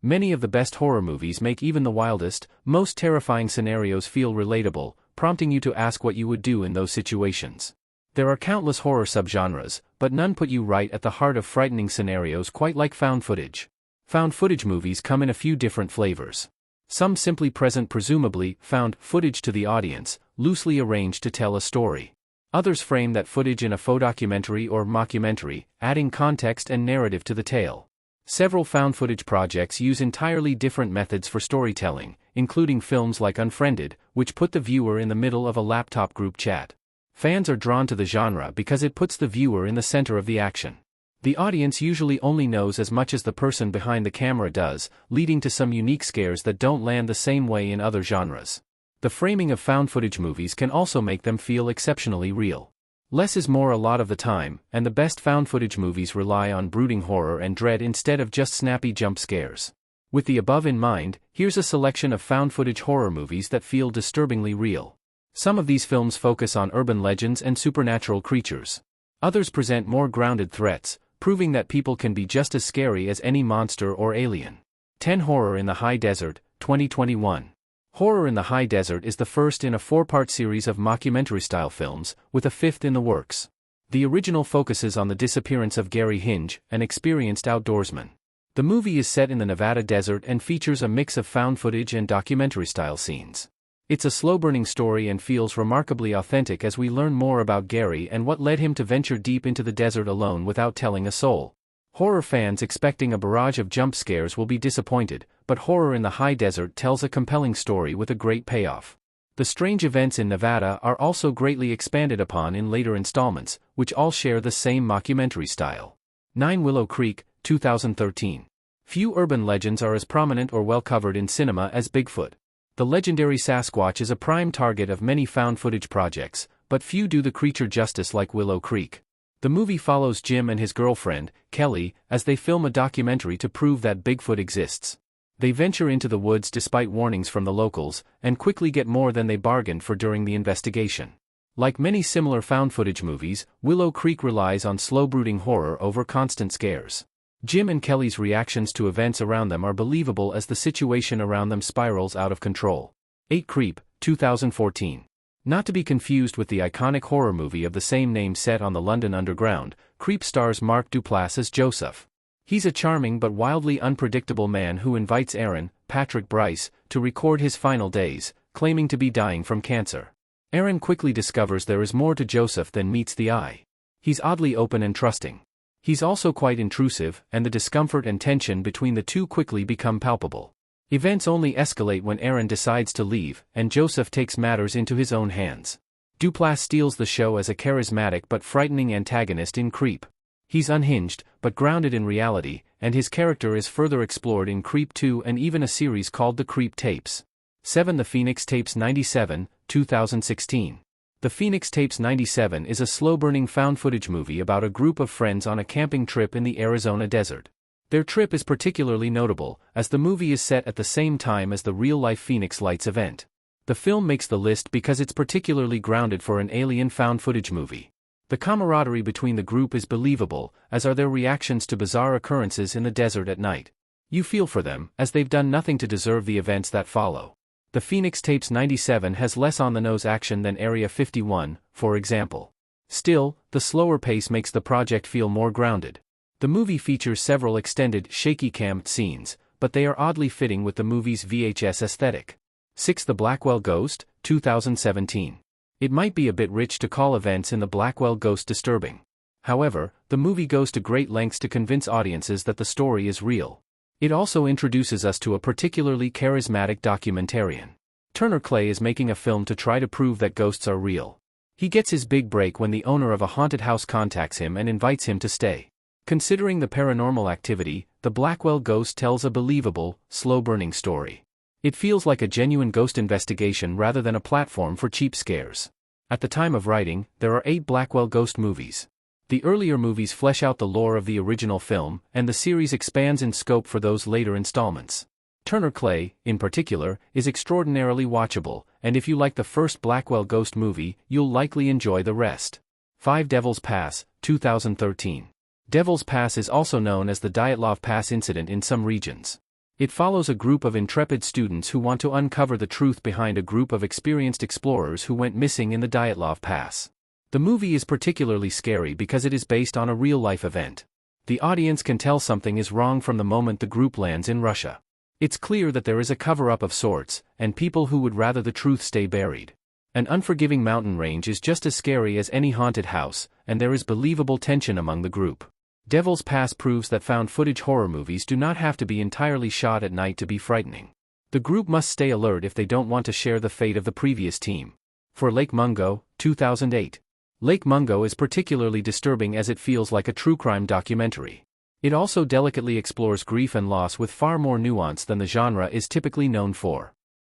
Many of the best horror movies make even the wildest, most terrifying scenarios feel relatable, prompting you to ask what you would do in those situations. There are countless horror subgenres, but none put you right at the heart of frightening scenarios quite like found footage. Found footage movies come in a few different flavors. Some simply present presumably found footage to the audience, loosely arranged to tell a story. Others frame that footage in a faux documentary or mockumentary, adding context and narrative to the tale. Several found footage projects use entirely different methods for storytelling, including films like Unfriended, which put the viewer in the middle of a laptop group chat. Fans are drawn to the genre because it puts the viewer in the center of the action. The audience usually only knows as much as the person behind the camera does, leading to some unique scares that don't land the same way in other genres. The framing of found footage movies can also make them feel exceptionally real. Less is more a lot of the time, and the best found footage movies rely on brooding horror and dread instead of just snappy jump scares. With the above in mind, here's a selection of found footage horror movies that feel disturbingly real. Some of these films focus on urban legends and supernatural creatures. Others present more grounded threats, proving that people can be just as scary as any monster or alien. 10 Horror in the High Desert, 2021. Horror in the High Desert is the first in a 4-part series of mockumentary-style films, with a 5th in the works. The original focuses on the disappearance of Gary Hinge, an experienced outdoorsman. The movie is set in the Nevada desert and features a mix of found footage and documentary-style scenes. It's a slow-burning story and feels remarkably authentic as we learn more about Gary and what led him to venture deep into the desert alone without telling a soul. Horror fans expecting a barrage of jump scares will be disappointed, but Horror in the High Desert tells a compelling story with a great payoff. The strange events in Nevada are also greatly expanded upon in later installments, which all share the same mockumentary style. 9 Willow Creek, 2013. Few urban legends are as prominent or well covered in cinema as Bigfoot. The legendary Sasquatch is a prime target of many found footage projects, but few do the creature justice like Willow Creek. The movie follows Jim and his girlfriend, Kelly, as they film a documentary to prove that Bigfoot exists. They venture into the woods despite warnings from the locals, and quickly get more than they bargained for during the investigation. Like many similar found footage movies, Willow Creek relies on slow-brooding horror over constant scares. Jim and Kelly's reactions to events around them are believable as the situation around them spirals out of control. 8 Creep, 2014. Not to be confused with the iconic horror movie of the same name set on the London Underground, Creep stars Mark Duplass as Joseph. He's a charming but wildly unpredictable man who invites Aaron, Patrick Bryce, to record his final days, claiming to be dying from cancer. Aaron quickly discovers there is more to Joseph than meets the eye. He's oddly open and trusting. He's also quite intrusive, and the discomfort and tension between the two quickly become palpable. Events only escalate when Aaron decides to leave, and Joseph takes matters into his own hands. Duplass steals the show as a charismatic but frightening antagonist in Creep. He's unhinged, but grounded in reality, and his character is further explored in Creep 2 and even a series called The Creep Tapes. 7 The Phoenix Tapes 97, 2016. The Phoenix Tapes 97 is a slow-burning found footage movie about a group of friends on a camping trip in the Arizona desert. Their trip is particularly notable, as the movie is set at the same time as the real-life Phoenix Lights event. The film makes the list because it's particularly grounded for an alien found footage movie. The camaraderie between the group is believable, as are their reactions to bizarre occurrences in the desert at night. You feel for them, as they've done nothing to deserve the events that follow. The Phoenix Tapes 97 has less on-the-nose action than Area 51, for example. Still, the slower pace makes the project feel more grounded. The movie features several extended, shaky cam scenes, but they are oddly fitting with the movie's VHS aesthetic. 6 The Blackwell Ghost, 2017. It might be a bit rich to call events in the Blackwell Ghost disturbing. However, the movie goes to great lengths to convince audiences that the story is real. It also introduces us to a particularly charismatic documentarian. Turner Clay is making a film to try to prove that ghosts are real. He gets his big break when the owner of a haunted house contacts him and invites him to stay. Considering the paranormal activity, the Blackwell Ghost tells a believable, slow-burning story. It feels like a genuine ghost investigation rather than a platform for cheap scares. At the time of writing, there are 8 Blackwell Ghost movies. The earlier movies flesh out the lore of the original film, and the series expands in scope for those later installments. Turner Clay, in particular, is extraordinarily watchable, and if you like the first Blackwell Ghost movie, you'll likely enjoy the rest. 5 Devil's Pass, 2013. Devil's Pass is also known as the Dyatlov Pass incident in some regions. It follows a group of intrepid students who want to uncover the truth behind a group of experienced explorers who went missing in the Dyatlov Pass. The movie is particularly scary because it is based on a real-life event. The audience can tell something is wrong from the moment the group lands in Russia. It's clear that there is a cover-up of sorts, and people who would rather the truth stay buried. An unforgiving mountain range is just as scary as any haunted house, and there is believable tension among the group. Devil's Pass proves that found footage horror movies do not have to be entirely shot at night to be frightening. The group must stay alert if they don't want to share the fate of the previous team. For Lake Mungo, 2008. Lake Mungo is particularly disturbing as it feels like a true crime documentary. It also delicately explores grief and loss with far more nuance than the genre is typically known for.